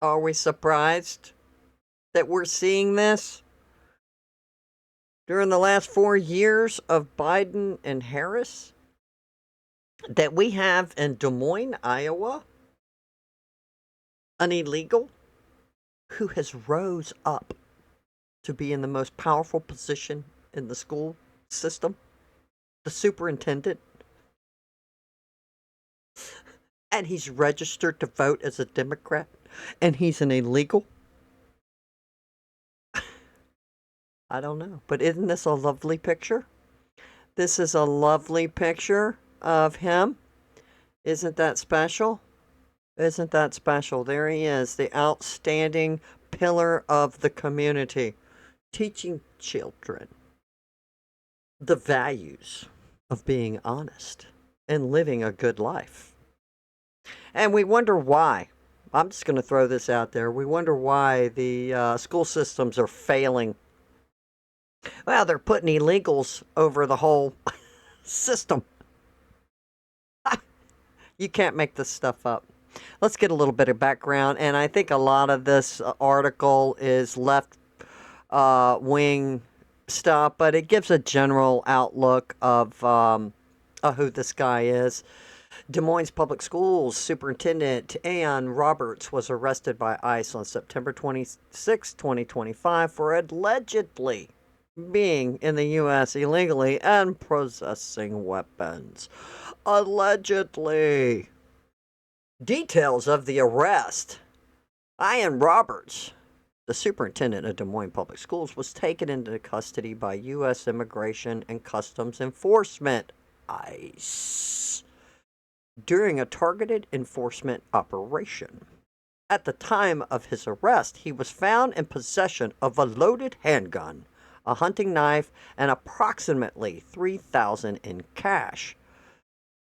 Are we surprised that we're seeing this? During the last 4 years of Biden and Harris, that we have in Des Moines, Iowa, an illegal who has rose up to be in the most powerful position in the school system, the superintendent, and he's registered to vote as a Democrat, and he's an illegal. I don't know, but isn't this a lovely picture? This is a lovely picture of him. Isn't that special? Isn't that special? There he is, the outstanding pillar of the community, teaching children the values of being honest and living a good life. And we wonder why. I'm just going to throw this out there. We wonder why the school systems are failing. Well, they're putting illegals over the whole system. You can't make this stuff up. Let's get a little bit of background. And I think a lot of this article is left wing stuff, but it gives a general outlook of who this guy is. Des Moines Public Schools Superintendent Ann Roberts was arrested by ICE on September 26, 2025 for allegedly being in the U.S. illegally and possessing weapons. Allegedly. Details of the arrest. Ian Roberts, the superintendent of Des Moines Public Schools, was taken into custody by U.S. Immigration and Customs Enforcement, ICE, during a targeted enforcement operation. At the time of his arrest, he was found in possession of a loaded handgun, a hunting knife, and approximately $3,000 in cash.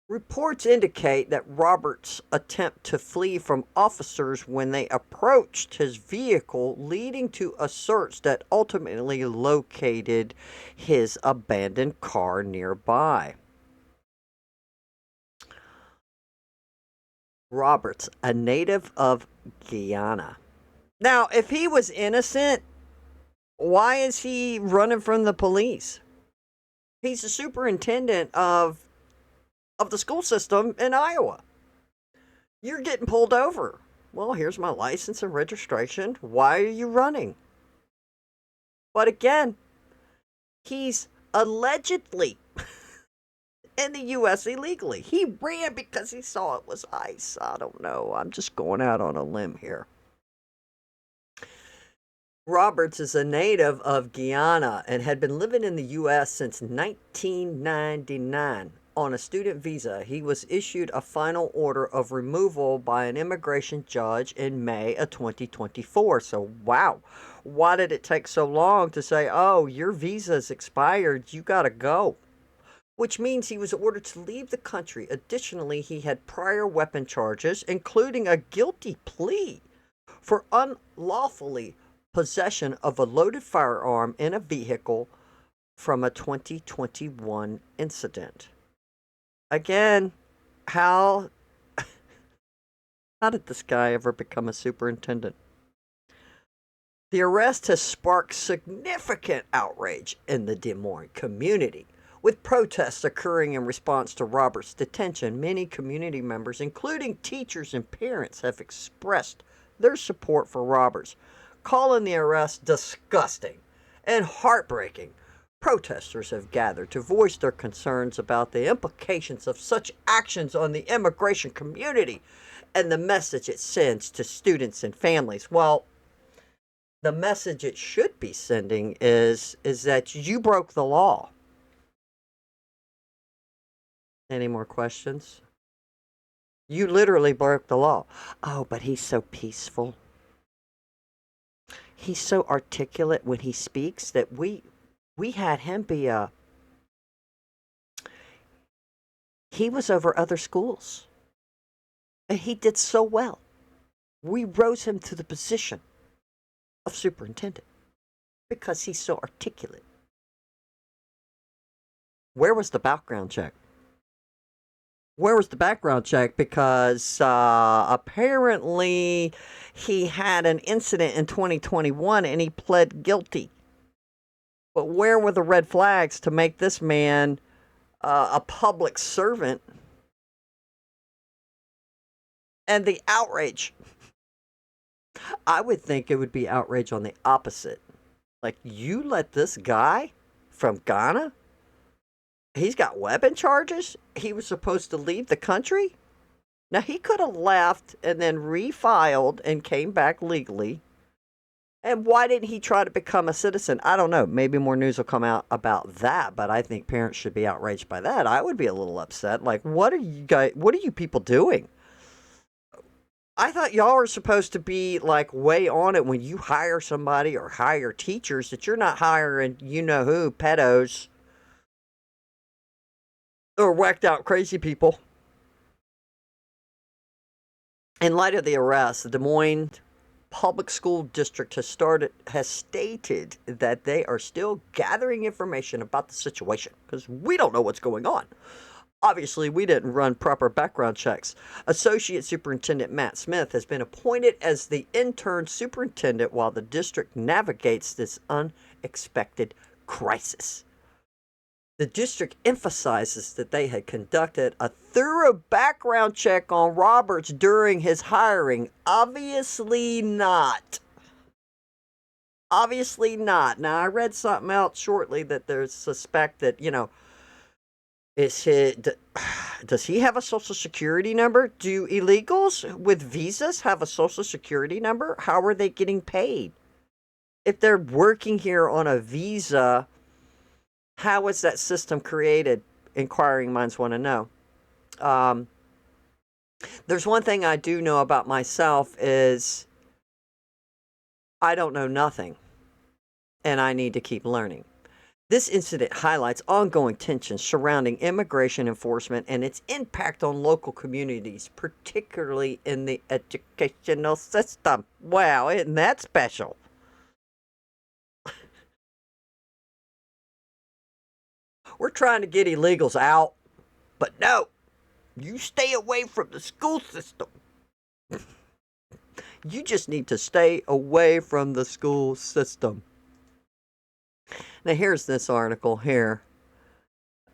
Reports indicate that Roberts' attempt to flee from officers when they approached his vehicle, leading to a search that ultimately located his abandoned car nearby. Roberts, a native of Guyana. Now, if he was innocent, why is he running from the police? He's the superintendent of the school system in Iowa. You're getting pulled over. Well, here's my license and registration. Why are you running? But again, he's allegedly in the U.S. illegally. He ran because he saw it was ICE. I don't know. I'm just going out on a limb here. Roberts is a native of Guyana and had been living in the U.S. since 1999. On a student visa, he was issued a final order of removal by an immigration judge in May of 2024. So, wow, why did it take so long to say, oh, your visa's expired, you gotta go? Which means he was ordered to leave the country. Additionally, he had prior weapon charges, including a guilty plea for unlawfully possession of a loaded firearm in a vehicle from a 2021 incident. Again, how did this guy ever become a superintendent? The arrest has sparked significant outrage in the Des Moines community. With protests occurring in response to Robert's detention, many community members, including teachers and parents, have expressed their support for Roberts, calling the arrest disgusting and heartbreaking. Protesters have gathered to voice their concerns about the implications of such actions on the immigration community and the message it sends to students and families. Well, the message it should be sending is that you broke the law. Any more questions? You literally broke the law. Oh, but he's so peaceful. He's so articulate when he speaks that we had him be he was over other schools. And he did so well. We rose him to the position of superintendent because he's so articulate. Where was the background check? Where was the background check? Because apparently he had an incident in 2021 and he pled guilty. But where were the red flags to make this man a public servant? And the outrage. I would think it would be outrage on the opposite. Like, you let this guy from Ghana, he's got weapon charges? He was supposed to leave the country? Now, he could have left and then refiled and came back legally. And why didn't he try to become a citizen? I don't know. Maybe more news will come out about that, but I think parents should be outraged by that. I would be a little upset. Like, what are you people doing? I thought y'all were supposed to be like way on it when you hire somebody or hire teachers, that you're not hiring you know who, pedos or whacked out crazy people. In light of the arrest, the Des Moines Public School District has stated that they are still gathering information about the situation because we don't know what's going on. Obviously, we didn't run proper background checks. Associate Superintendent Matt Smith has been appointed as the interim superintendent while the district navigates this unexpected crisis. The district emphasizes that they had conducted a thorough background check on Roberts during his hiring. Obviously not. Obviously not. Now, I read something else shortly that there's suspect that, does he have a social security number? Do illegals with visas have a social security number? How are they getting paid? If they're working here on a visa, how is that system created? Inquiring minds want to know. There's one thing I do know about myself is I don't know nothing, and I need to keep learning. This incident highlights ongoing tensions surrounding immigration enforcement and its impact on local communities, particularly in the educational system. Wow, isn't that special? We're trying to get illegals out, but no, you stay away from the school system. You just need to stay away from the school system. Now, here's this article here.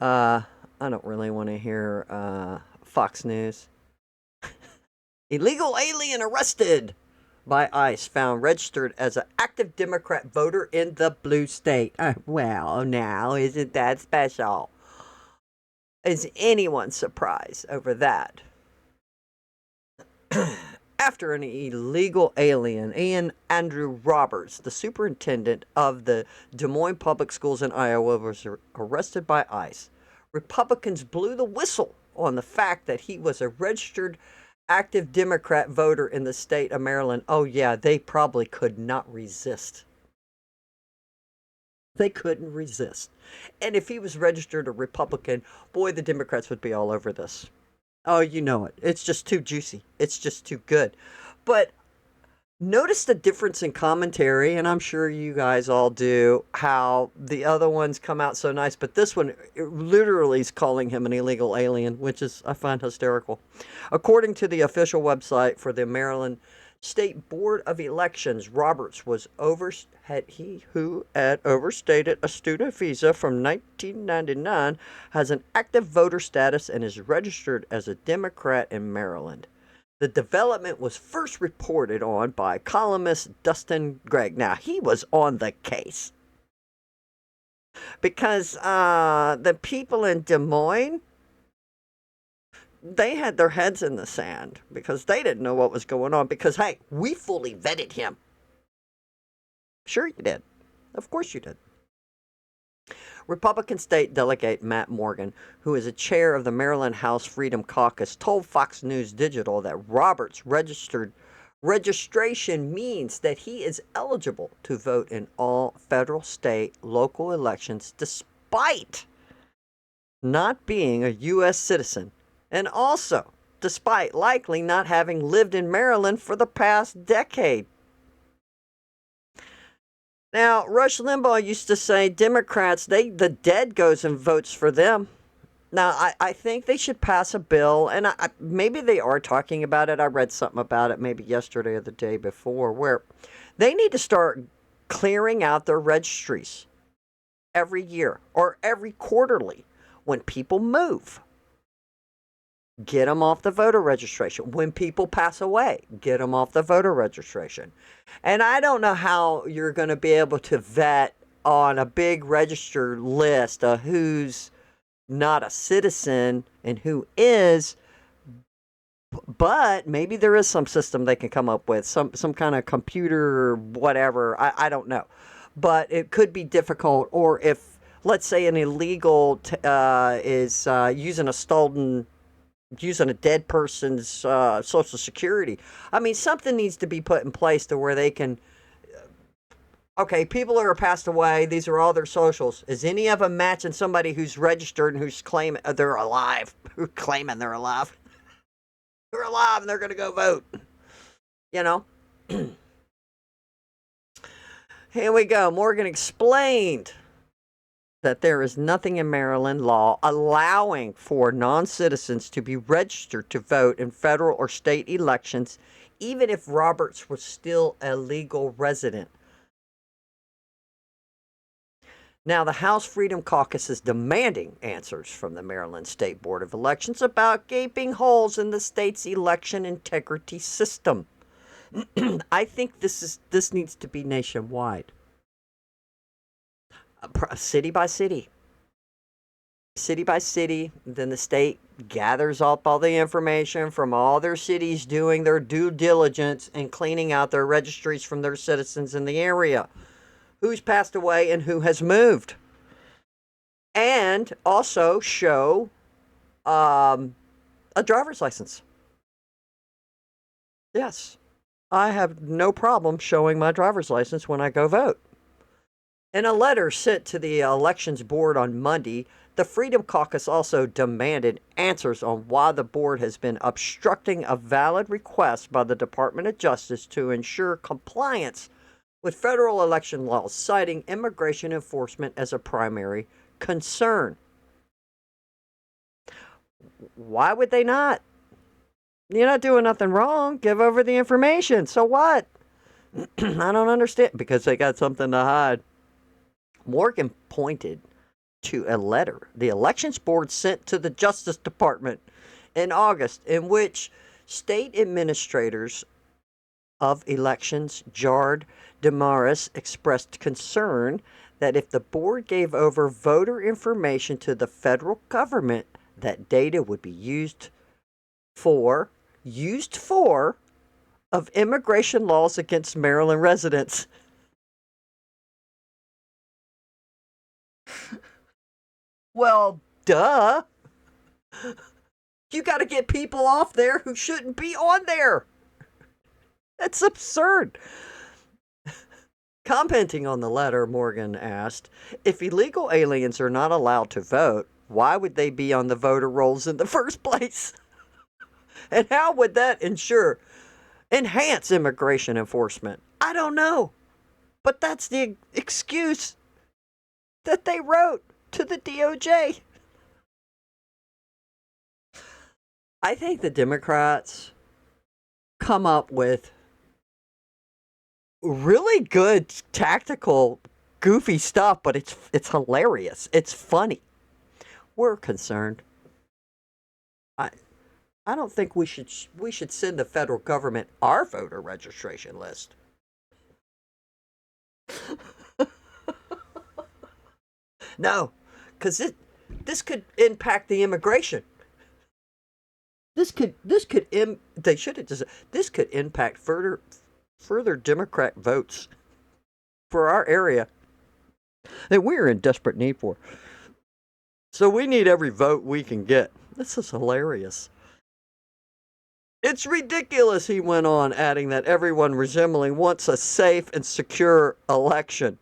I don't really want to hear Fox News. Illegal alien arrested by ICE, found registered as an active Democrat voter in the blue state. Well, now, isn't that special? Is anyone surprised over that? After an illegal alien, Ian Andrew Roberts, the superintendent of the Des Moines Public Schools in Iowa, was arrested by ICE, Republicans blew the whistle on the fact that he was a registered active Democrat voter in the state of Maryland. Oh, yeah, they probably could not resist. They couldn't resist. And if he was registered a Republican, boy, the Democrats would be all over this. Oh, you know it. It's just too juicy. It's just too good. But notice the difference in commentary, and I'm sure you guys all do, how the other ones come out so nice, but this one literally is calling him an illegal alien, which is, I find, hysterical. According to the official website for the Maryland State Board of Elections, Roberts who had overstayed a student visa from 1999, has an active voter status and is registered as a Democrat in Maryland. The development was first reported on by columnist Dustin Gregg. Now, he was on the case because the people in Des Moines, they had their heads in the sand because they didn't know what was going on because, hey, we fully vetted him. Sure you did. Of course you did. Republican State Delegate Matt Morgan, who is a chair of the Maryland House Freedom Caucus, told Fox News Digital that Roberts' registration means that he is eligible to vote in all federal, state, local elections despite not being a U.S. citizen, and also despite likely not having lived in Maryland for the past decade. Now, Rush Limbaugh used to say Democrats, the dead goes and votes for them. Now, I think they should pass a bill, and maybe they are talking about it. I read something about it maybe yesterday or the day before, where they need to start clearing out their registries every year or every quarterly when people move. Get them off the voter registration. When people pass away, get them off the voter registration. And I don't know how you're going to be able to vet on a big register list of who's not a citizen and who is, but maybe there is some system they can come up with, some kind of computer, whatever. I don't know, but it could be difficult. Or if, let's say, an illegal is using a dead person's social security. I mean, something needs to be put in place to where they can. Okay, people who are passed away, these are all their socials. Is any of them matching somebody who's registered and who's claiming they're alive? Who's claiming they're alive? They're alive and they're going to go vote. You know? Here we go. Morgan explained that there is nothing in Maryland law allowing for non-citizens to be registered to vote in federal or state elections, even if Roberts was still a legal resident. Now, the House Freedom Caucus is demanding answers from the Maryland State Board of Elections about gaping holes in the state's election integrity system. I think this needs to be nationwide, city by city. City by city, then the state gathers up all the information from all their cities doing their due diligence and cleaning out their registries from their citizens in the area. Who's passed away and who has moved. And also show a driver's license. Yes, I have no problem showing my driver's license when I go vote. In a letter sent to the Elections Board on Monday, the Freedom Caucus also demanded answers on why the board has been obstructing a valid request by the Department of Justice to ensure compliance with federal election laws, citing immigration enforcement as a primary concern. Why would they not? You're not doing nothing wrong. Give over the information. So what? I don't understand. Because they got something to hide. Morgan pointed to a letter the Elections Board sent to the Justice Department in August, in which state administrators of elections, Jard Damaris, expressed concern that if the board gave over voter information to the federal government, that data would be used for of immigration laws against Maryland residents. Well, duh. You got to get people off there who shouldn't be on there. That's absurd. Commenting on the letter, Morgan asked, if illegal aliens are not allowed to vote, why would they be on the voter rolls in the first place? And how would that enhance immigration enforcement? I don't know. But that's the excuse that they wrote to the DOJ. I think the Democrats come up with really good tactical goofy stuff, but it's hilarious. It's funny. We're concerned. I don't think we should send the federal government our voter registration list. No, because this could impact the immigration. This could impact further Democrat votes for our area that we're in desperate need for. So we need every vote we can get. This is hilarious. It's ridiculous, he went on, adding that everyone resembling wants a safe and secure election.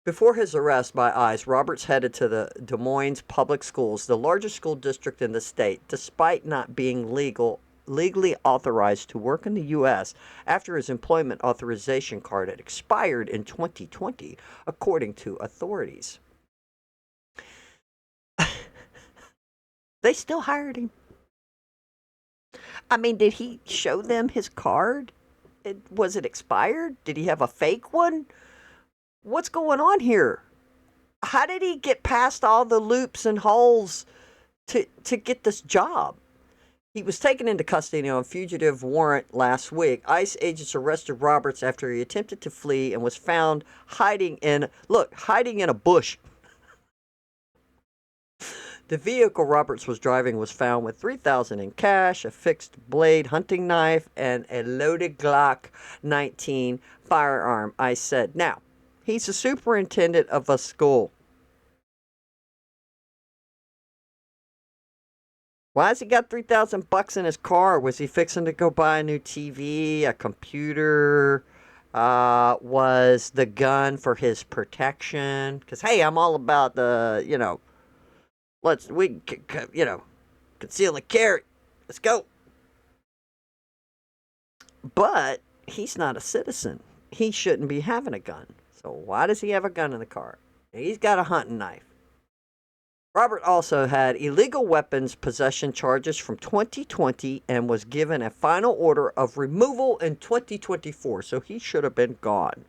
Before his arrest by ICE, Roberts headed to the Des Moines Public Schools, the largest school district in the state, despite not being legally authorized to work in the U.S. after his employment authorization card had expired in 2020, according to authorities. They still hired him. I mean, did he show them his card? Was it expired? Did he have a fake one? What's going on here? How did he get past all the loops and holes to get this job? He was taken into custody on a fugitive warrant last week. ICE agents arrested Roberts after he attempted to flee and was found hiding in a bush. The vehicle Roberts was driving was found with $3,000 in cash, a fixed blade hunting knife, and a loaded Glock 19 firearm, ICE said. Now, he's the superintendent of a school. Why has he got $3,000 in his car? Was he fixing to go buy a new TV, a computer? Was the gun for his protection? Because, hey, I'm all about the, conceal and carry. Let's go. But he's not a citizen. He shouldn't be having a gun. So why does he have a gun in the car? He's got a hunting knife. Robert also had illegal weapons possession charges from 2020 and was given a final order of removal in 2024. So he should have been gone.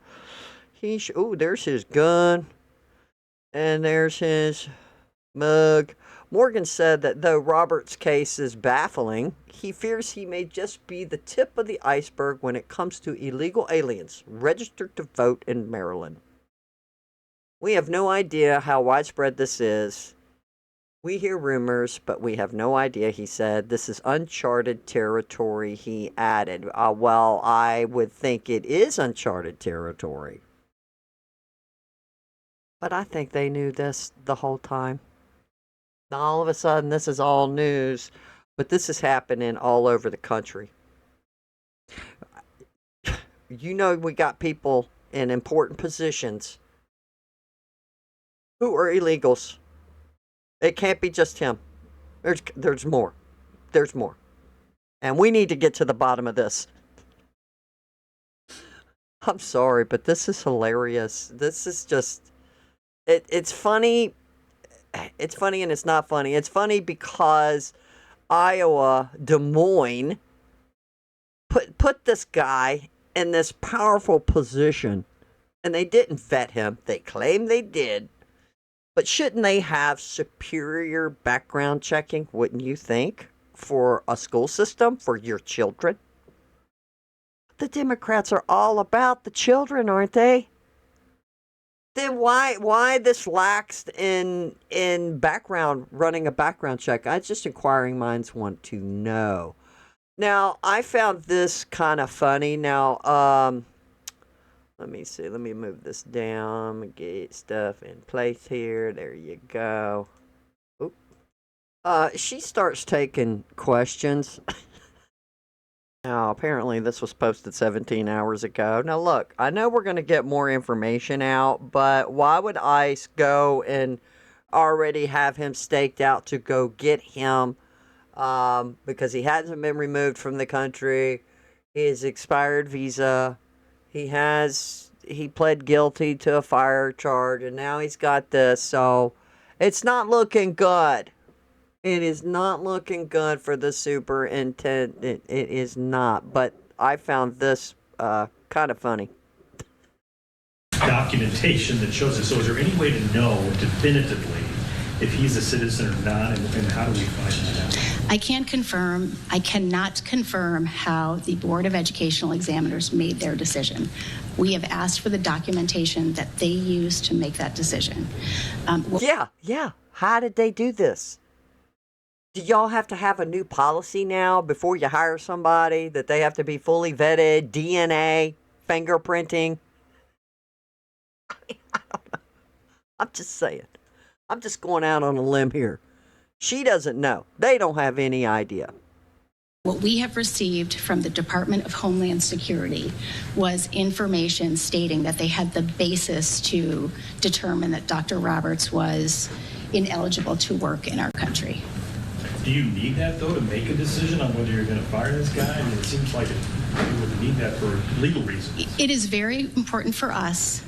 There's his gun. And there's his mug. Morgan said that though Roberts' case is baffling, he fears he may just be the tip of the iceberg when it comes to illegal aliens registered to vote in Maryland. We have no idea how widespread this is. We hear rumors, but we have no idea, he said. This is uncharted territory, he added. Well, I would think it is uncharted territory. But I think they knew this the whole time. All of a sudden, this is all news, but this is happening all over the country. We got people in important positions who are illegals. It can't be just him. There's more. There's more. And we need to get to the bottom of this. I'm sorry, but this is hilarious. This is just... It's funny. It's funny and it's not funny. It's funny because Iowa, Des Moines, put this guy in this powerful position. And they didn't vet him. They claim they did. But shouldn't they have superior background checking, wouldn't you think, for a school system, for your children? The Democrats are all about the children, aren't they? Then why this lax in running a background check? Just inquiring minds want to know. Now, I found this kind of funny. Now, let me see. Let me move this down. Get stuff in place here. There you go. Oop. She starts taking questions. Now, apparently this was posted 17 hours ago. Now, look, I know we're going to get more information out, but why would ICE go and already have him staked out to go get him? Because he hasn't been removed from the country. His expired visa. He pled guilty to a fire charge, and now he's got this. So it's not looking good. It is not looking good for the superintendent. It is not. But I found this kind of funny. Documentation that shows it. So is there any way to know definitively if he's a citizen or not, and how do we find that out? I cannot confirm how the Board of Educational Examiners made their decision. We have asked for the documentation that they used to make that decision. Yeah. How did they do this? Do y'all have to have a new policy now before you hire somebody that they have to be fully vetted, DNA, fingerprinting? I don't know. I'm just saying. I'm just going out on a limb here. She doesn't know. They don't have any idea. What we have received from the Department of Homeland Security was information stating that they had the basis to determine that Dr. Roberts was ineligible to work in our country. Do you need that, though, to make a decision on whether you're going to fire this guy? I mean, it seems like you would need that for legal reasons. It is very important for us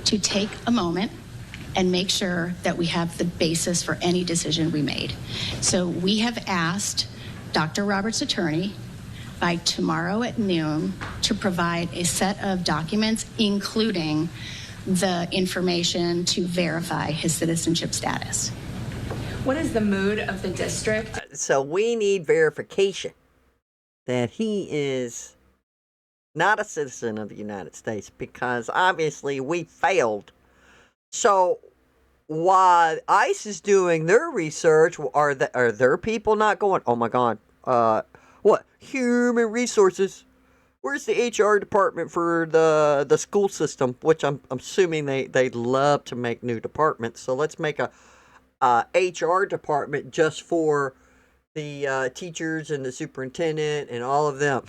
to take a moment and make sure that we have the basis for any decision we made. So we have asked Dr. Roberts' attorney by tomorrow at noon to provide a set of documents, including the information to verify his citizenship status. What is the mood of the district? So we need verification that he is not a citizen of the United States, because obviously we failed. So while ICE is doing their research, are their people not going, oh my God, what? Human resources. Where's the HR department for the school system? Which I'm assuming they'd love to make new departments. So let's make a HR department just for the teachers and the superintendent and all of them.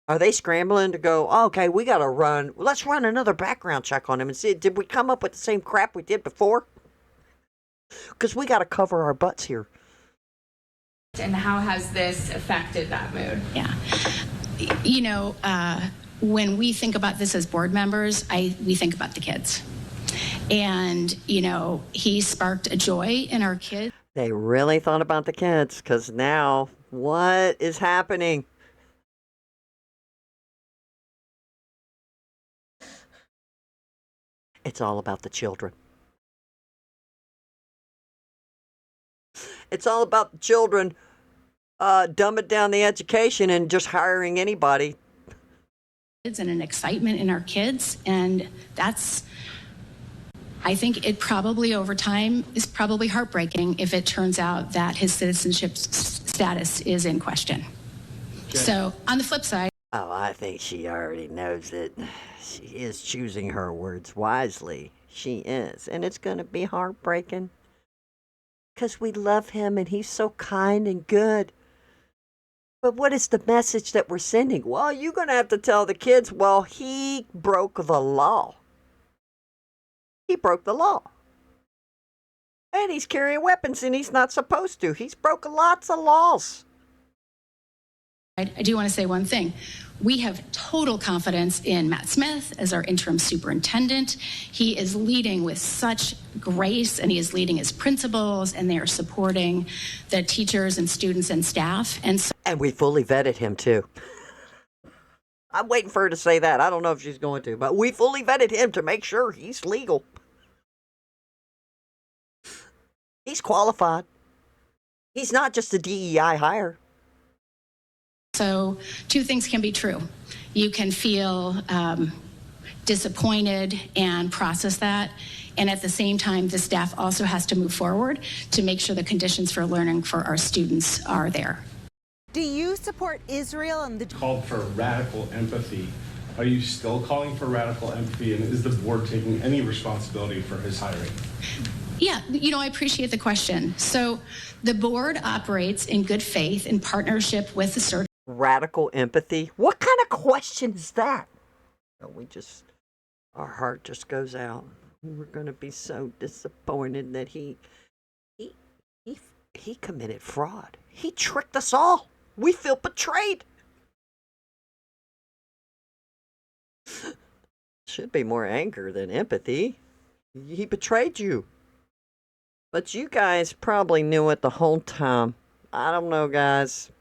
Are they scrambling to go, oh, okay, let's run another background check on him and see, did we come up with the same crap we did before? Because we got to cover our butts here. And how has this affected that mood? Yeah. You know, when we think about this as board members, we think about the kids. And, you know, he sparked a joy in our kids. They really thought about the kids, because now what is happening? It's all about the children. It's all about the children dumbing down the education and just hiring anybody. And an excitement in our kids. And that's, I think it probably over time is probably heartbreaking if it turns out that his citizenship status is in question. Okay. So on the flip side. Oh, I think she already knows that she is choosing her words wisely. She is. And it's going to be heartbreaking. Because we love him and he's so kind and good. But what is the message that we're sending? Well, you're going to have to tell the kids, well, he broke the law. He broke the law. And he's carrying weapons and he's not supposed to. He's broken lots of laws. I do want to say one thing. We have total confidence in Matt Smith as our interim superintendent. He is leading with such grace, and he is leading his principals, and they are supporting the teachers and students and staff. And we fully vetted him, too. I'm waiting for her to say that. I don't know if she's going to, but we fully vetted him to make sure he's legal. He's qualified. He's not just a DEI hire. So two things can be true. You can feel disappointed and process that. And at the same time, the staff also has to move forward to make sure the conditions for learning for our students are there. Do you support Israel and the... Called for radical empathy. Are you still calling for radical empathy? And is the board taking any responsibility for his hiring? Yeah, you know, I appreciate the question. So the board operates in good faith in partnership with the search. Radical empathy? What kind of question is that? Our heart just goes out. We're going to be so disappointed that he committed fraud. He tricked us all. We feel betrayed. Should be more anger than empathy. He betrayed you. But you guys probably knew it the whole time. I don't know, guys.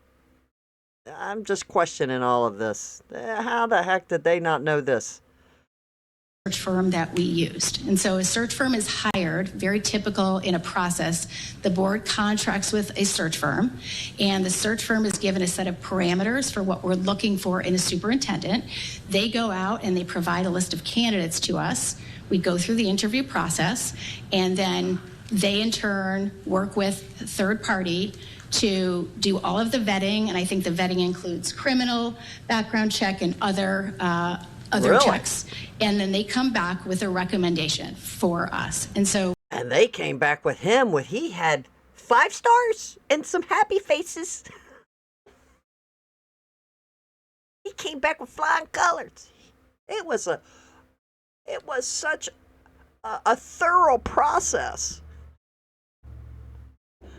I'm just questioning all of this. How the heck did they not know this? Search firm that we used. And so a search firm is hired, very typical in a process. The board contracts with a search firm, and the search firm is given a set of parameters for what we're looking for in a superintendent. They go out and they provide a list of candidates to us. We go through the interview process, and then they in turn work with a third party to do all of the vetting, and I think the vetting includes criminal background check and other Really? checks, and then they come back with a recommendation for us. And they came back with him he had 5 stars and some happy faces. He came back with flying colors. It was such a thorough process.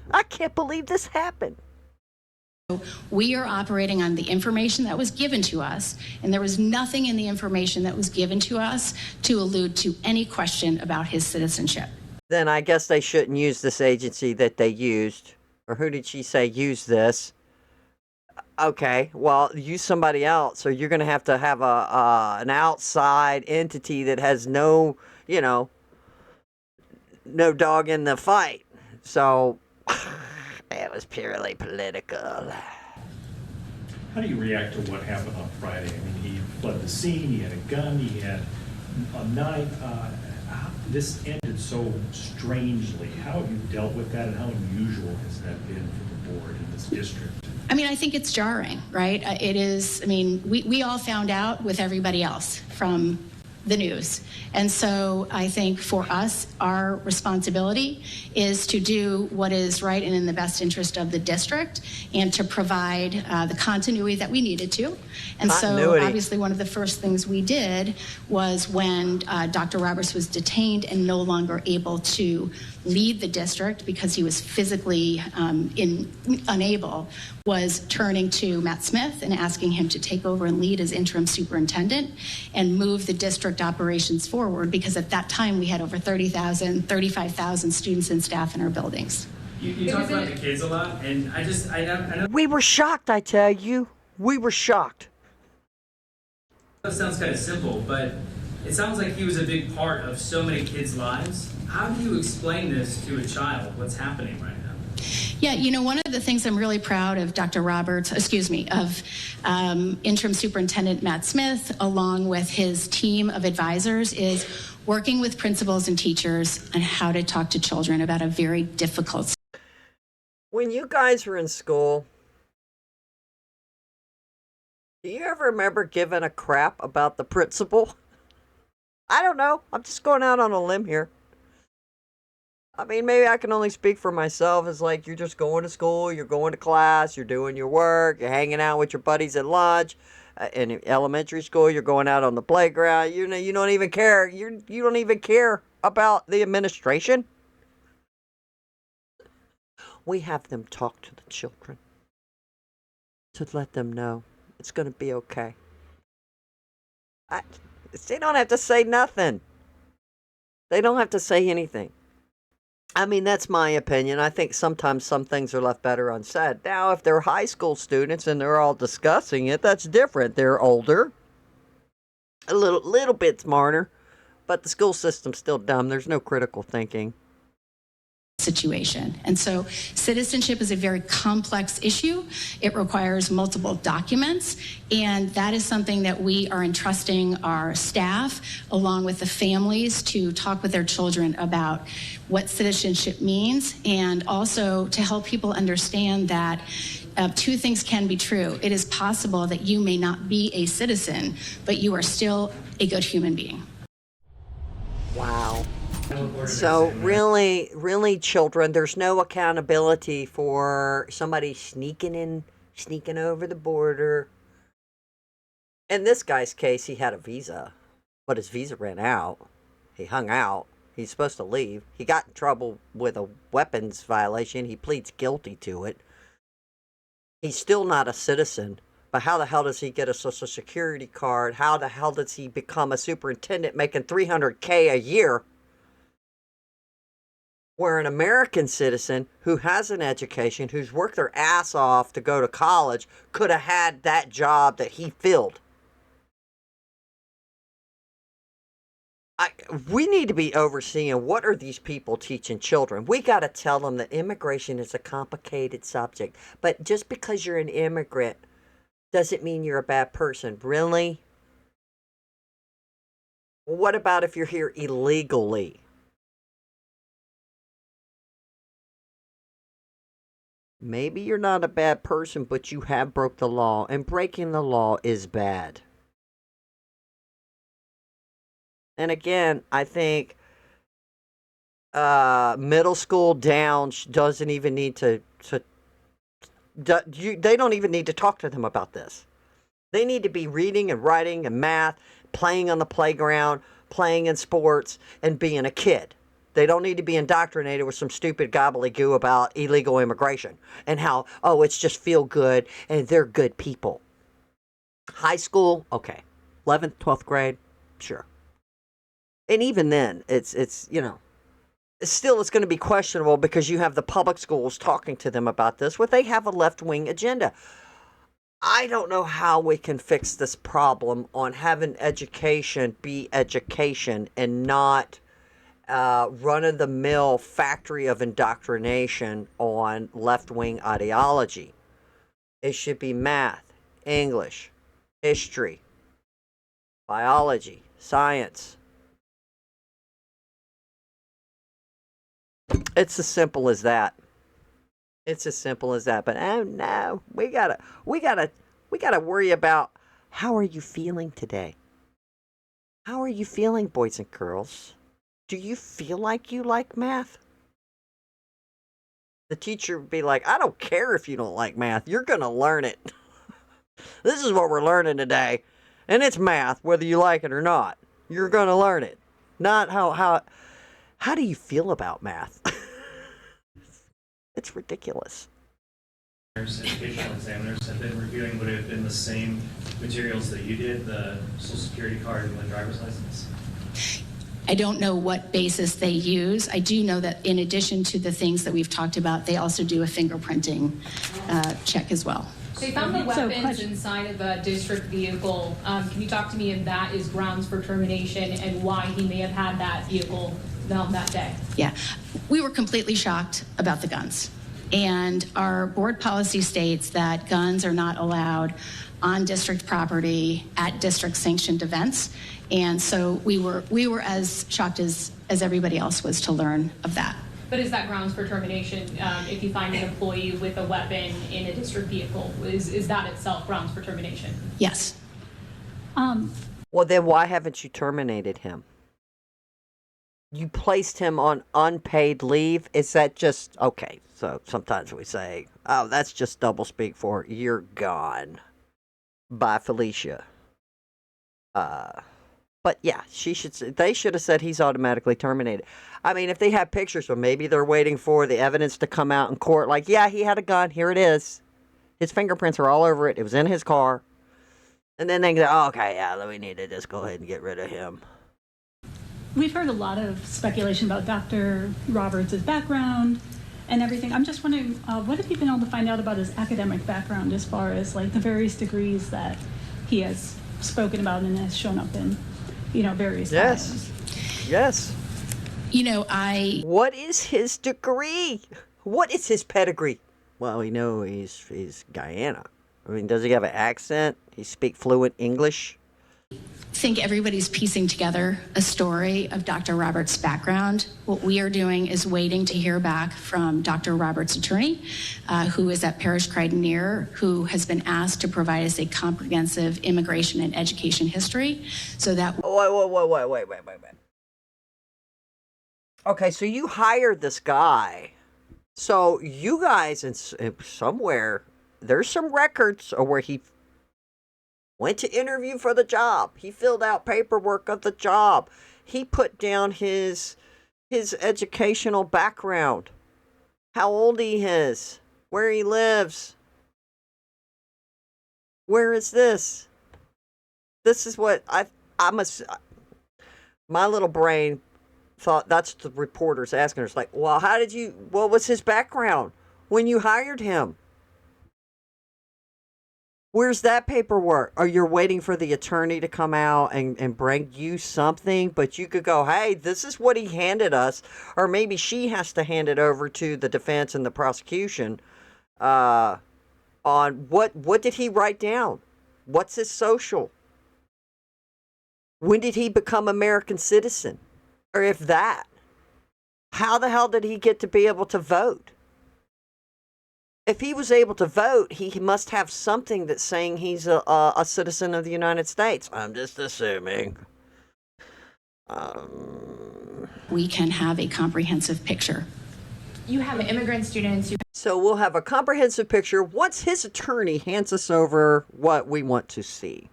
I can't believe this happened. We are operating on the information that was given to us, and there was nothing in the information that was given to us to allude to any question about his citizenship. Then I guess they shouldn't use this agency that they used. Or who did she say used this? Okay, well, use somebody else, or you're going to have an outside entity that has no, no dog in the fight. So it was purely political. How do you react to what happened on Friday? I mean, he fled the scene, he had a gun, he had a knife. This ended so strangely. How have you dealt with that, and how unusual has that been for the board in this district? I mean, I think it's jarring, right? It is, I mean, we all found out with everybody else from the news. And so I think for us, our responsibility is to do what is right and in the best interest of the district, and to provide the continuity that we needed to. And so obviously one of the first things we did was when Dr. Roberts was detained and no longer able to lead the district because he was physically unable, was turning to Matt Smith and asking him to take over and lead as interim superintendent and move the district operations forward, because at that time we had over 35,000 students and staff in our buildings. You talk about the kids a lot, and I know We were shocked, I tell you. We were shocked. that sounds kind of simple, but it sounds like he was a big part of so many kids' lives. How do you explain this to a child, what's happening right now? Yeah, one of the things I'm really proud of Dr. Roberts, of interim superintendent Matt Smith, along with his team of advisors, is working with principals and teachers on how to talk to children about a very difficult. When you guys were in school, do you ever remember giving a crap about the principal? I don't know. I'm just going out on a limb here. I mean, maybe I can only speak for myself. It's like you're just going to school, you're going to class, you're doing your work, you're hanging out with your buddies at lunch. In elementary school, you're going out on the playground. You don't even care. You don't even care about the administration. We have them talk to the children to let them know it's going to be okay. They don't have to say nothing. They don't have to say anything. I mean, that's my opinion. I think sometimes some things are left better unsaid. Now, if they're high school students and they're all discussing it, that's different. They're older, a little bit smarter, but the school system's still dumb. There's no critical thinking. Situation. And so citizenship is a very complex issue. It requires multiple documents, and that is something that we are entrusting our staff along with the families to talk with their children about what citizenship means, and also to help people understand that two things can be true. It is possible that you may not be a citizen, but you are still a good human being. Wow. So really, children, there's no accountability for somebody sneaking over the border. In this guy's case, he had a visa, but his visa ran out. He hung out. He's supposed to leave. He got in trouble with a weapons violation. He pleads guilty to it. He's still not a citizen. But how the hell does he get a Social Security card? How the hell does he become a superintendent making $300K a year? Where an American citizen who has an education, who's worked their ass off to go to college, could have had that job that he filled. We need to be overseeing what are these people teaching children. We got to tell them that immigration is a complicated subject. But just because you're an immigrant doesn't mean you're a bad person. Really? What about if you're here illegally? Maybe you're not a bad person, but you have broke the law, and breaking the law is bad. And again, I think middle school down doesn't even need to they don't even need to talk to them about this. They need to be reading and writing and math, playing on the playground, playing in sports, and being a kid. They don't need to be indoctrinated with some stupid gobbledygook about illegal immigration and how, oh, it's just feel good and they're good people. High school, okay. 11th, 12th grade, sure. And even then, it's still it's going to be questionable because you have the public schools talking to them about this, where they have a left-wing agenda. I don't know how we can fix this problem on having education be education and not run-of-the-mill factory of indoctrination on left-wing ideology. It should be math, English, history, biology, science. It's as simple as that. It's as simple as that. But oh no, we gotta worry about how are you feeling today? How are you feeling, boys and girls? Do you feel like you like math? The teacher would be like, I don't care if you don't like math. You're going to learn it. This is what we're learning today. And it's math, whether you like it or not. You're going to learn it. Not how do you feel about math? It's ridiculous. Educational examiners have been reviewing, would it have been the same materials that you did, the Social Security card and the driver's license? I don't know what basis they use. I do know that in addition to the things that we've talked about, they also do a fingerprinting check as well. They found the weapons inside of a district vehicle. Can you talk to me if that is grounds for termination and why he may have had that vehicle that day? Yeah, we were completely shocked about the guns. And our board policy states that guns are not allowed on district property at district sanctioned events. And so we were as shocked as everybody else was to learn of that. But is that grounds for termination if you find an employee with a weapon in a district vehicle? Is that itself grounds for termination? Yes. Well, then why haven't you terminated him? You placed him on unpaid leave. Is that just, okay, so sometimes we say, oh, that's just doublespeak for you're gone. Bye, Felicia. But yeah, they should have said he's automatically terminated. I mean, if they have pictures, or maybe they're waiting for the evidence to come out in court, like, yeah, he had a gun, here it is. His fingerprints are all over it, it was in his car. And then they go, oh, okay, yeah, we need to just go ahead and get rid of him. We've heard a lot of speculation about Dr. Roberts' background and everything. I'm just wondering, what have you been able to find out about his academic background as far as like the various degrees that he has spoken about and has shown up in, various times? Yes. What is his degree? What is his pedigree? Well, we know he's Guyana. I mean, does he have an accent? He speak fluent English? I think everybody's piecing together a story of Dr. Roberts' background. What we are doing is waiting to hear back from Dr. Roberts' attorney, who is at Parish Crichton, who has been asked to provide us a comprehensive immigration and education history, so that. Wait. Okay, so you hired this guy. So you guys, somewhere, there's some records of where he went to interview for the job. He filled out paperwork of the job. He put down his educational background, how old he is, where he lives. Where is this? This is what my little brain thought that's the reporters asking her. It's like, well, what was his background when you hired him? Where's that paperwork? Or you're waiting for the attorney to come out and bring you something, but you could go, hey, this is what he handed us. Or maybe she has to hand it over to the defense and the prosecution on what did he write down? What's his social? When did he become American citizen? Or if that? How the hell did he get to be able to vote? If he was able to vote, he must have something that's saying he's a citizen of the United States. I'm just assuming. we can have a comprehensive picture. You have immigrant students. So we'll have a comprehensive picture once his attorney hands us over what we want to see,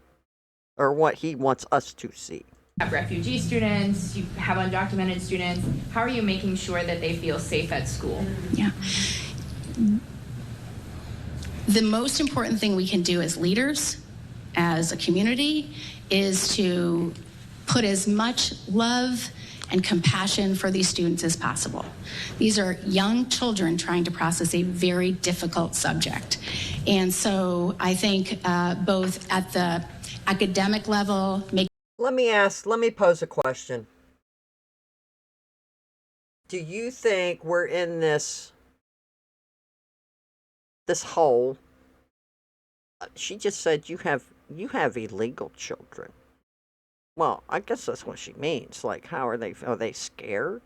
or what he wants us to see. have refugee students, you have undocumented students. How are you making sure that they feel safe at school? Yeah. The most important thing we can do as leaders, as a community, is to put as much love and compassion for these students as possible. These are young children trying to process a very difficult subject. And so I think both at the academic level, Let me pose a question. Do you think we're in this hole? She just said you have illegal children. Well, I guess that's what she means. Like, how are they scared?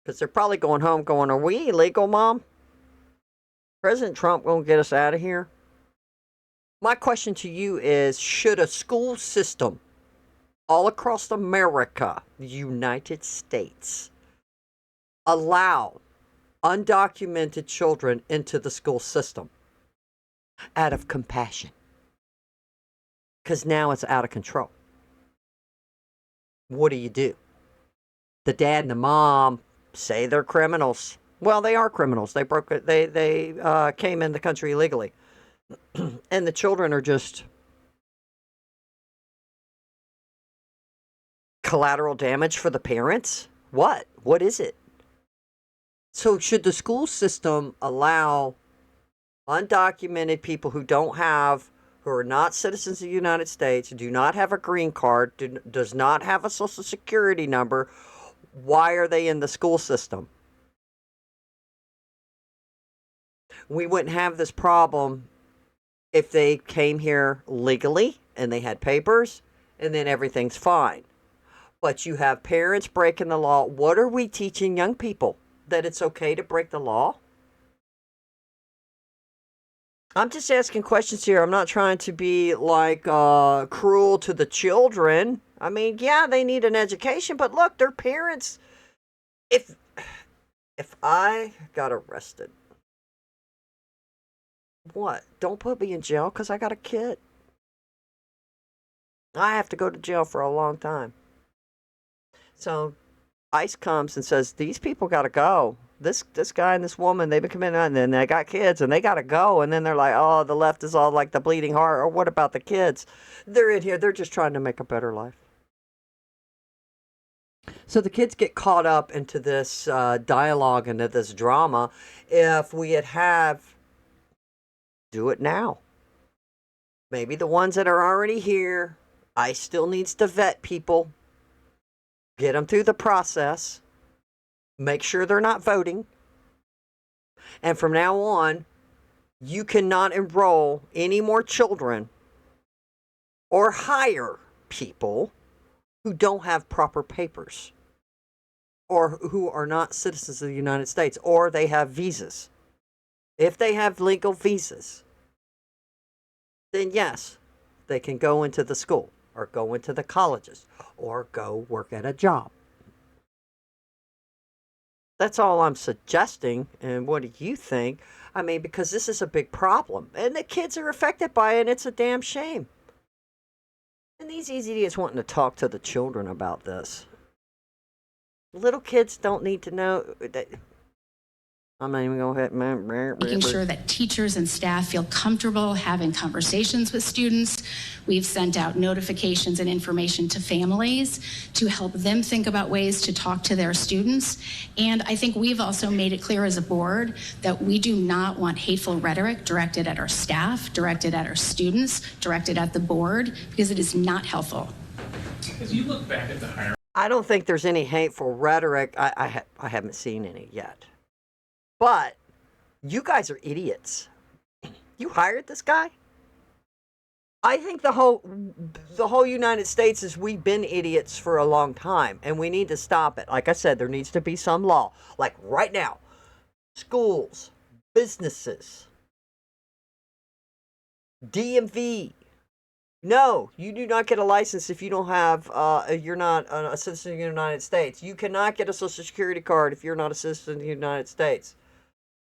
Because they're probably going home going, are we illegal, Mom? President Trump gonna get us out of here? My question to you is, should a school system all across America, the United States, allow undocumented children into the school system out of compassion? Because now it's out of control. What do? The dad and the mom say they're criminals. Well, they are criminals. They broke it. They came in the country illegally, and the children are just collateral damage for the parents. What is it? So should the school system allow undocumented people who are not citizens of the United States, do not have a green card, does not have a social security number, why are they in the school system? We wouldn't have this problem if they came here legally and they had papers and then everything's fine. But you have parents breaking the law. What are we teaching young people? That it's okay to break the law? I'm just asking questions here. I'm not trying to be like cruel to the children. I mean, yeah, they need an education, but look, their parents. If I got arrested, what? Don't put me in jail because I got a kid. I have to go to jail for a long time. So ICE comes and says, these people got to go. This guy and this woman, they've been committing, and then they got kids and they got to go. And then they're like, oh, the left is all like the bleeding heart. Or what about the kids? They're in here. They're just trying to make a better life. So the kids get caught up into this dialogue, into this drama. If we do it now. Maybe the ones that are already here, ICE still needs to vet people. Get them through the process. Make sure they're not voting. And from now on, you cannot enroll any more children or hire people who don't have proper papers or who are not citizens of the United States, or they have visas. If they have legal visas, then yes, they can go into the school or go into the colleges or go work at a job. That's all I'm suggesting. And what do you think? I mean, because this is a big problem and the kids are affected by it, and it's a damn shame. And these idiots wanting to talk to the children about this. Little kids don't need to know that. I'm not even going to making sure that teachers and staff feel comfortable having conversations with students. We've sent out notifications and information to families to help them think about ways to talk to their students. And I think we've also made it clear as a board that we do not want hateful rhetoric directed at our staff, directed at our students, directed at the board, because it is not helpful. As you look back at the hiring, I don't think there's any hateful rhetoric. I haven't seen any yet. But you guys are idiots. You hired this guy? I think the whole United States is, we've been idiots for a long time, and we need to stop it. Like I said, there needs to be some law. Like right now, schools, businesses, DMV. No, you do not get a license if you don't have, you're not a citizen of the United States. You cannot get a Social Security card if you're not a citizen of the United States.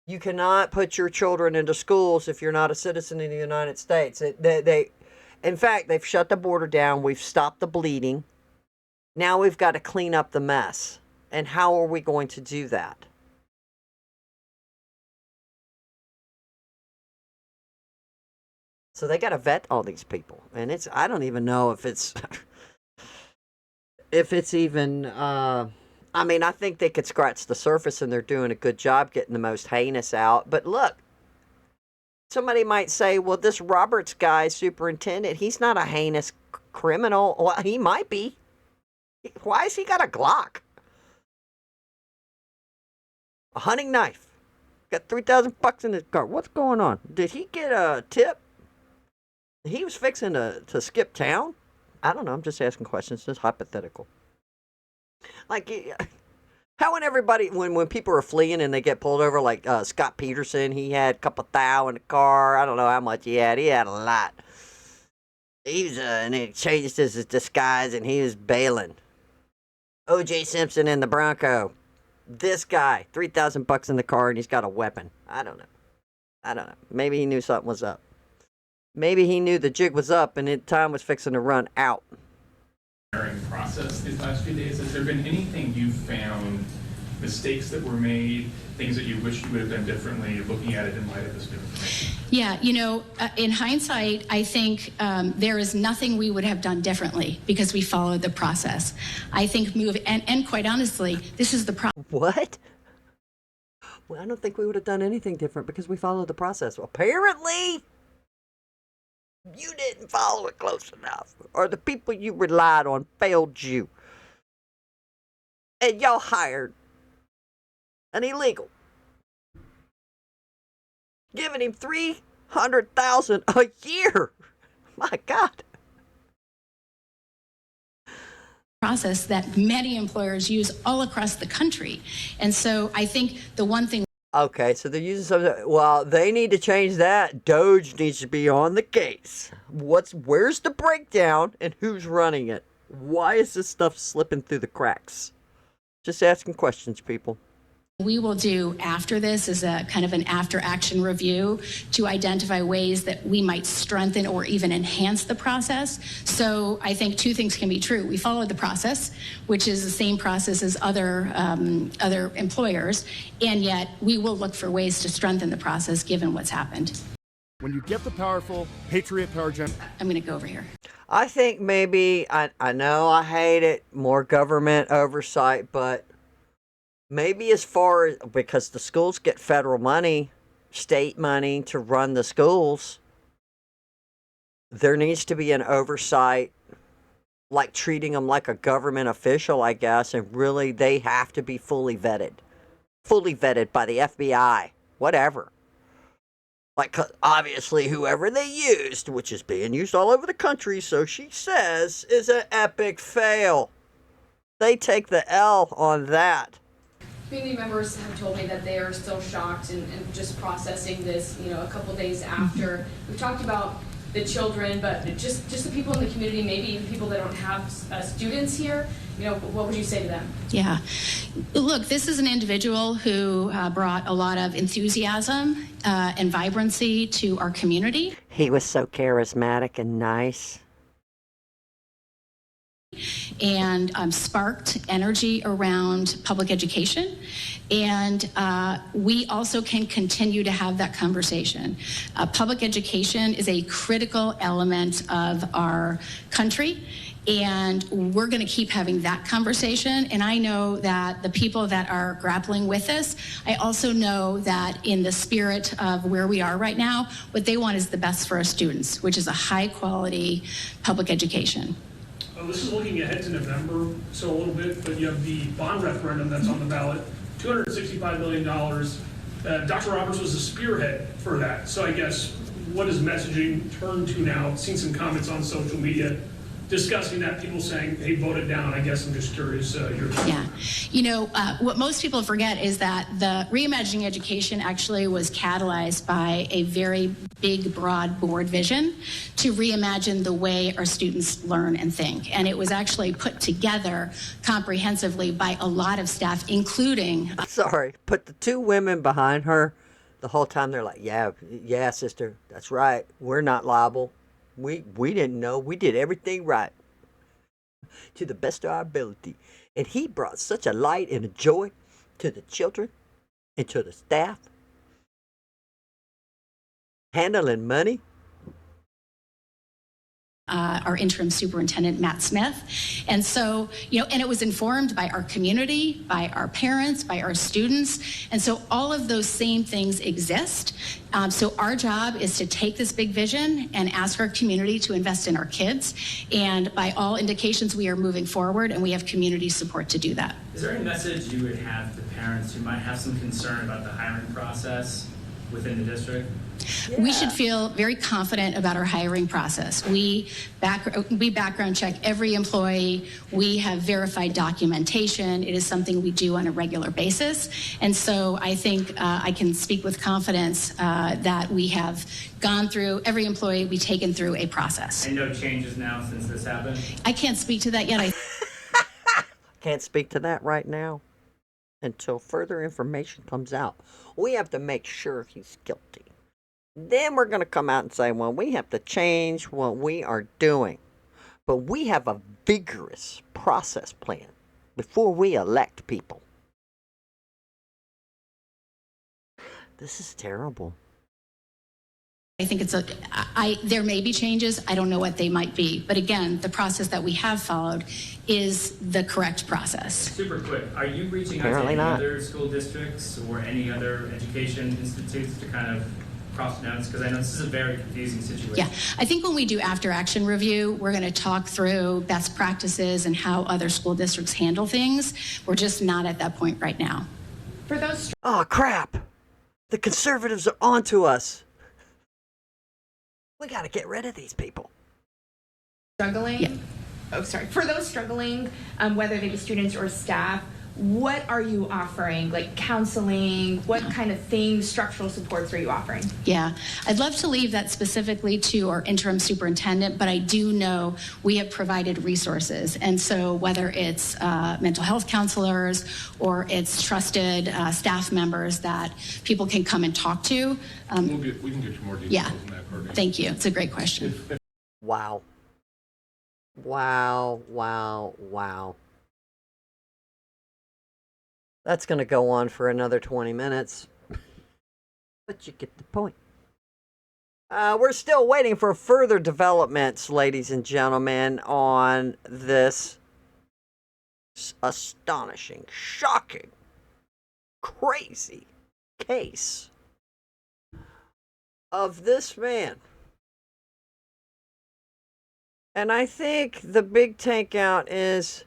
You cannot put your children into schools if you're not a citizen of the United States. In fact, they've shut the border down. We've stopped the bleeding. Now we've got to clean up the mess. And how are we going to do that? So they got to vet all these people. And I don't even know if it's, if it's even, I mean, I think they could scratch the surface and they're doing a good job getting the most heinous out. But look, somebody might say, well, this Roberts guy, superintendent, he's not a heinous criminal. Well, he might be. Why has he got a Glock? A hunting knife. Got $3,000 in his car. What's going on? Did he get a tip? He was fixing to skip town? I don't know. I'm just asking questions. Just hypothetical. Like, how when everybody, when people are fleeing and they get pulled over, like Scott Peterson, he had a couple thou in the car. I don't know how much he had. He had a lot. He was, and he changed his disguise and he was bailing. O.J. Simpson in the Bronco. This guy, $3,000 in the car and he's got a weapon. I don't know. Maybe he knew something was up. Maybe he knew the jig was up and time was fixing to run out. Process these last few days, has there been anything you found, mistakes that were made, things that you wish you would have done differently, looking at it in light of this new information? Yeah, in hindsight, I think there is nothing we would have done differently because we followed the process. I think and quite honestly, this is the problem. What? Well, I don't think we would have done anything different because we followed the process. Well, apparently, you didn't follow it close enough, or the people you relied on failed you, and y'all hired an illegal, giving him $300,000 a year. My God. Process that many employers use all across the country, and so I think the one thing. Okay, so they're using something. Well, they need to change that. Doge needs to be on the case. Where's the breakdown and who's running it? Why is this stuff slipping through the cracks? Just asking questions, people. We will do after this is a kind of an after-action review to identify ways that we might strengthen or even enhance the process. So I think two things can be true. We followed the process, which is the same process as other employers, and yet we will look for ways to strengthen the process given what's happened. When you get the powerful Patriot Power Gen. I'm going to go over here. I think maybe, I know I hate it, more government oversight, but maybe as far as, because the schools get federal money, state money to run the schools, there needs to be an oversight, like treating them like a government official, I guess, and really they have to be fully vetted by the FBI, whatever. Like, obviously, whoever they used, which is being used all over the country, so she says, is an epic fail. They take the L on that. Community members have told me that they are still shocked and just processing this, a couple days after. We've talked about the children, but just the people in the community, maybe even people that don't have students here, what would you say to them? Yeah. Look, this is an individual who brought a lot of enthusiasm and vibrancy to our community. He was so charismatic and nice. And sparked energy around public education. And we also can continue to have that conversation. Public education is a critical element of our country. And we're going to keep having that conversation. And I know that the people that are grappling with this, I also know that in the spirit of where we are right now, what they want is the best for our students, which is a high quality public education. This is looking ahead to November, so a little bit, but you have the bond referendum that's on the ballot, $265 million. Dr. Roberts was the spearhead for that. So I guess, what does messaging turn to now? I've seen some comments on social media discussing that, people saying, hey, vote it down. I guess I'm just curious your thoughts. Yeah. What most people forget is that the Reimagining Education actually was catalyzed by a very big, broad board vision to reimagine the way our students learn and think. And it was actually put together comprehensively by a lot of staff, including... Sorry, put the two women behind her the whole time. They're like, yeah, sister, that's right. We're not liable. We didn't know. We did everything right to the best of our ability. And he brought such a light and a joy to the children and to the staff. Handling money. Our interim superintendent, Matt Smith. And so, and it was informed by our community, by our parents, by our students. And so all of those same things exist. So our job is to take this big vision and ask our community to invest in our kids. And by all indications, we are moving forward and we have community support to do that. Is there any message you would have to parents who might have some concern about the hiring process within the district? Yeah. We should feel very confident about our hiring process. We background check every employee. We have verified documentation. It is something we do on a regular basis. And so I think I can speak with confidence that we have gone through every employee, we've taken through a process. And no changes now since this happened? I can't speak to that yet. Can't speak to that right now until further information comes out. We have to make sure he's guilty. Then we're going to come out and say, well, we have to change what we are doing. But we have a vigorous process plan before we elect people. This is terrible. I think there may be changes. I don't know what they might be. But again, the process that we have followed is the correct process. Super quick, are you reaching out to any other school districts or any other education institutes to kind of cross notes? Because I know this is a very confusing situation. Yeah, I think when we do after action review, we're going to talk through best practices and how other school districts handle things. We're just not at that point right now. For those Oh, crap. The conservatives are onto us. We got to get rid of these people. struggling, Yeah. For those struggling, whether they be students or staff, what are you offering? Like counseling, what kind of things, structural supports are you offering? Yeah, I'd love to leave that specifically to our interim superintendent, but I do know we have provided resources. And so whether it's mental health counselors or it's trusted staff members that people can come and talk to. We can get you more details Yeah. on that, Courtney. Thank you. It's a great question. Wow. Wow, wow, wow. That's going to go on for another 20 minutes. But you get the point. We're still waiting for further developments, ladies and gentlemen, on this astonishing, shocking, crazy case of this man. And I think the big takeout is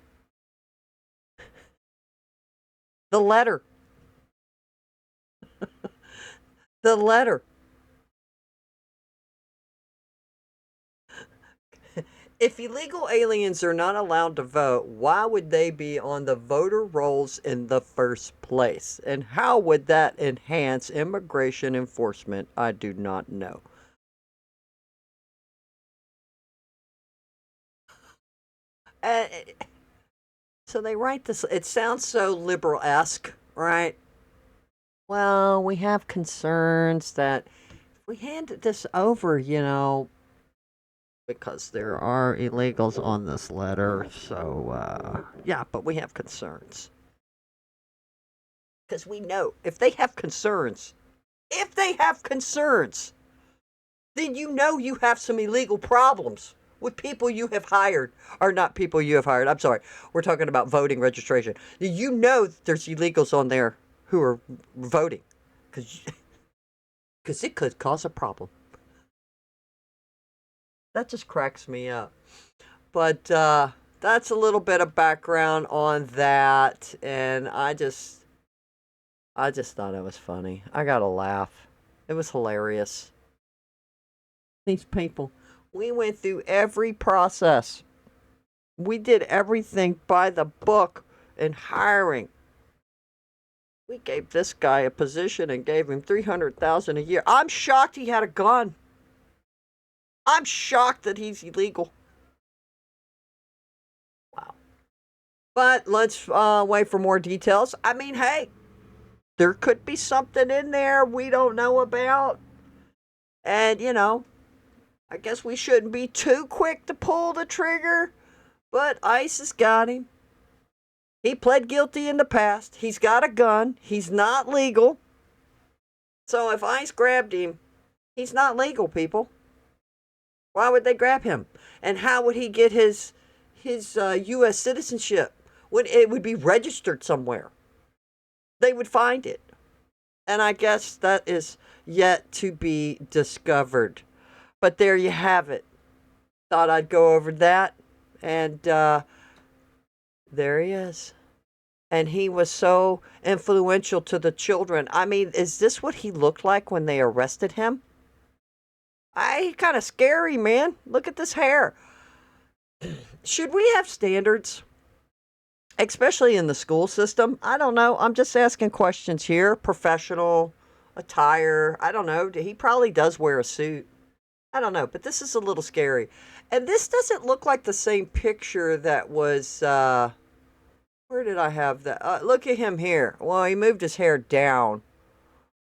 the letter. The letter. If illegal aliens are not allowed to vote, why would they be on the voter rolls in the first place? And how would that enhance immigration enforcement? I do not know. So they write this, it sounds so liberal-esque, right? Well, we have concerns that if we hand this over, because there are illegals on this letter, so, yeah, but we have concerns. Because we know, if they have concerns, then you have some illegal problems with people you have hired, or not people you have hired. I'm sorry. We're talking about voting registration. You know there's illegals on there who are voting because it could cause a problem. That just cracks me up. But that's a little bit of background on that, and I just thought it was funny. I got to laugh. It was hilarious. These people. We went through every process. We did everything by the book in hiring. We gave this guy a position and gave him $300,000 a year. I'm shocked he had a gun. I'm shocked that he's illegal. Wow. But let's wait for more details. I mean, hey, there could be something in there we don't know about. And, I guess we shouldn't be too quick to pull the trigger, but ICE has got him. He pled guilty in the past. He's got a gun. He's not legal. So if ICE grabbed him, he's not legal, people. Why would they grab him? And how would he get his U.S. citizenship? It would be registered somewhere. They would find it. And I guess that is yet to be discovered. But there you have it. Thought I'd go over that. And there he is. And he was so influential to the children. I mean, is this what he looked like when they arrested him? He's kind of scary, man. Look at this hair. Should we have standards? Especially in the school system? I don't know. I'm just asking questions here. Professional attire. I don't know. He probably does wear a suit. I don't know. But this is a little scary. And this doesn't look like the same picture that was... where did I have that? Look at him here. Well, he moved his hair down.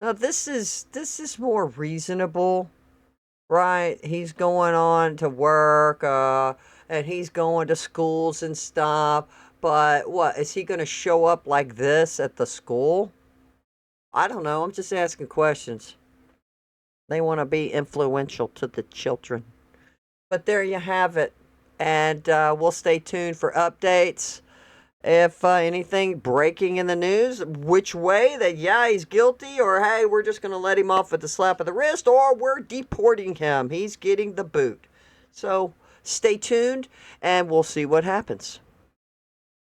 Now, this is more reasonable. Right, he's going on to work, and he's going to schools and stuff. But what, is he going to show up like this at the school? I don't know. I'm just asking questions. They want to be influential to the children. But there you have it. And we'll stay tuned for updates. If anything breaking in the news, which way, that yeah, he's guilty, or hey, we're just going to let him off with the slap of the wrist, or we're deporting him. He's getting the boot. So stay tuned, and we'll see what happens.